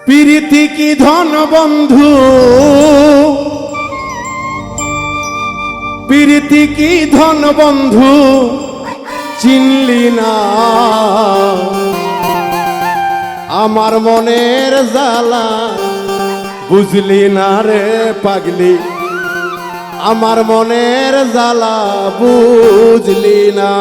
প্রীতি কি ধন বন্ধু, প্রীতি কি ধন বন্ধু চিনলি না। আমার মনের জ্বালা বুঝলি না রে পাগলি, আমার মনের জ্বালা বুঝলি না।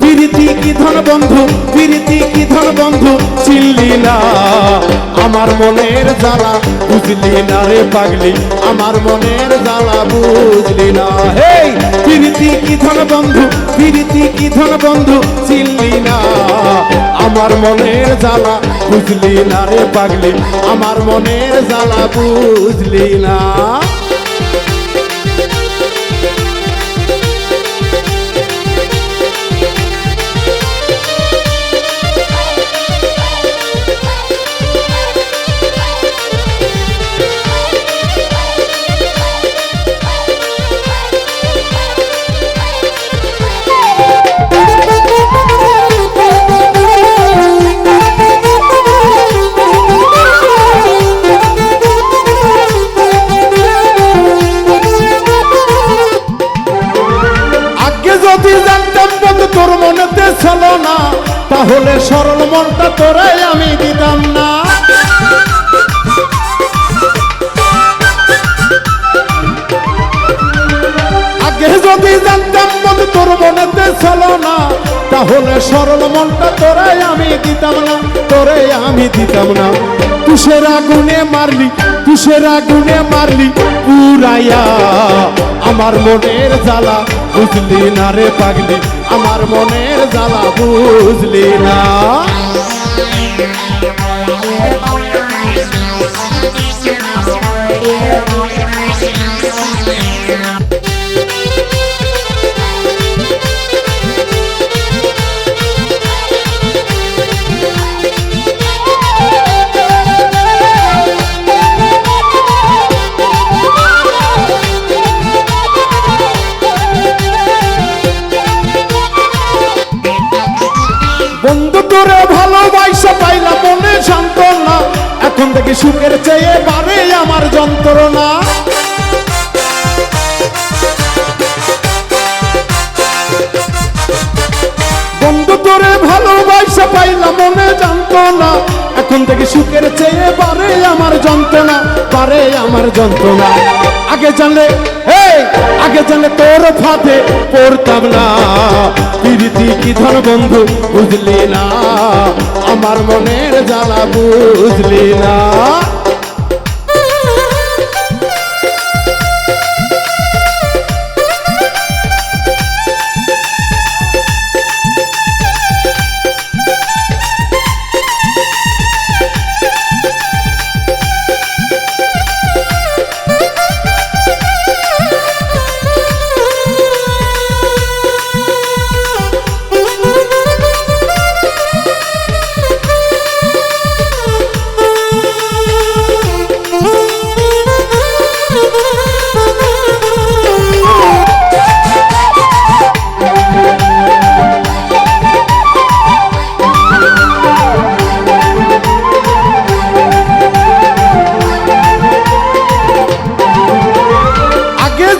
প্রীতি কি ধন বন্ধু, প্রীতি কি ধন বন্ধু চিনলি না। আমার মনের জ্বালা বুঝলি না রে পাগলি, আমার মনের জ্বালা বুঝলি না। হে প্রীতি কি ধন বন্ধু, প্রীতি কি ধন বন্ধু চিনলি না। আমার মনের জ্বালা বুঝলি না রে পাগলি, আমার মনের জ্বালা বুঝলি না। যদি জানতাম বন্ধু তোর মনেতে ছিল না, তাহলে সরল মনটা তোরাই আমি দিতাম না। আগে যদি জানতাম বন্ধু তোর মনেতে ছিল না, তাহলে সরল মনটা তোরাই আমি দিতাম না, তোরাই আমি দিতাম না। তুষের আগুনে মারলি, তুষের আগুনে মারলি পুরাইয়া আমার মনের জ্বালা বুঝলি না রে পাগলি, আমার মনের জ্বালা বুঝলি না। বন্ধু তোরে ভালোবাসা পাইলাম মনে সান্ত্বনা, এখন থেকে সুখের চেয়ে বাড়ে আমার যন্ত্রণা। বন্ধু তোরে ভালোবাসা পাইলাম মনে যন্ত্রণা, এখন থেকে সুখের চেয়ে বাড়ে আমার যন্ত্রণা, বাড়ে আমার যন্ত্রণা। আগে জানলে আগে জানলে তোর ফাঁদে পড়তাম না। প্রীতি কি ধন বন্ধু বুঝলি না, আমার মনের জ্বালা বুঝলি না।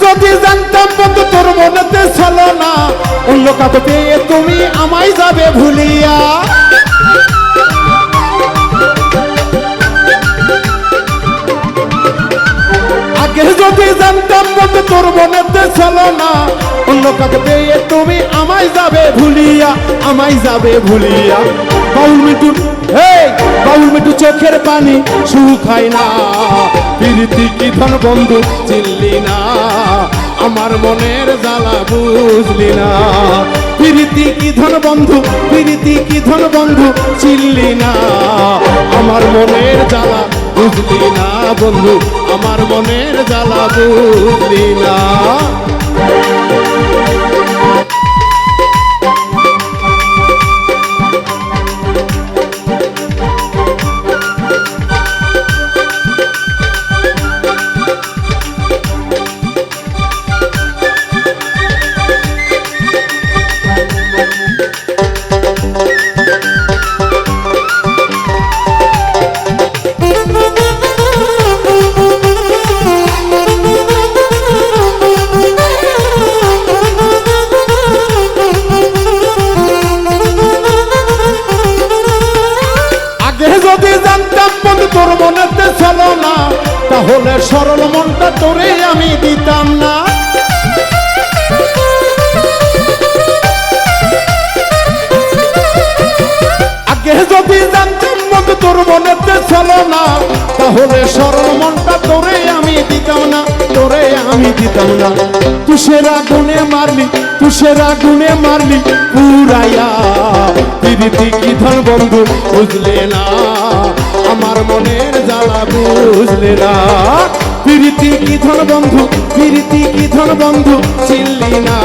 যদি জানতাম বন্ধু তোর মনেতে ছিল না, অন্য কাউকে পেয়ে তুমি আমায় যাবে ভুলিয়া। আগে যদি জানতাম বন্ধু তোর মনেতে ছিল না, অন্য কাউকে পেয়ে তুমি আমায় যাবে ভুলিয়া, আমায় যাবে ভুলিয়া। বাউল মিঠু বাউল মিঠু চোখের পানি শুকায় না। প্রীতি কি ধন বন্ধু চিনলি না, আমার মনের জ্বালা বুঝলি না। প্রীতি কি ধন বন্ধু, প্রীতি কি ধন বন্ধু চিনলি না, আমার মনের জ্বালা বুঝলি না বন্ধু, আমার মনের জ্বালা বুঝলি না। তোরে আমি দিতাম না। আগে যদি জানতাম বন্ধু তোর মনেতে চলো না, তাহলে সরল মনটা তোরে আমি দিতাম না, তোরে আমি দিতাম না। তুষের আগুনে মারলি, তুষের আগুনে মারলি পুরাইয়া, প্রীতি কি ধন বন্ধু বুঝলে না, আমার মনের জ্বালা বুঝলে না। প্রীতি কি ধন বন্ধু, প্রীতি কি ধন বন্ধু চিনলি না,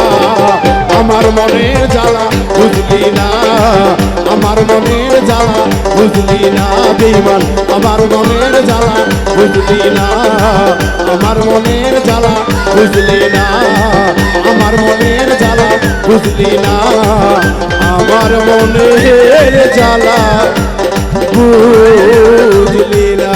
আমার মনের জ্বালা বুঝলি না, আমার মনের জ্বালা বুঝলি না। বেঈমান আমার মনের জ্বালা বুঝলি না, আমার মনের জ্বালা বুঝলি না, আমার মনের জ্বালা বুঝলি না, আমার মনের জ্বালা বুঝলি না।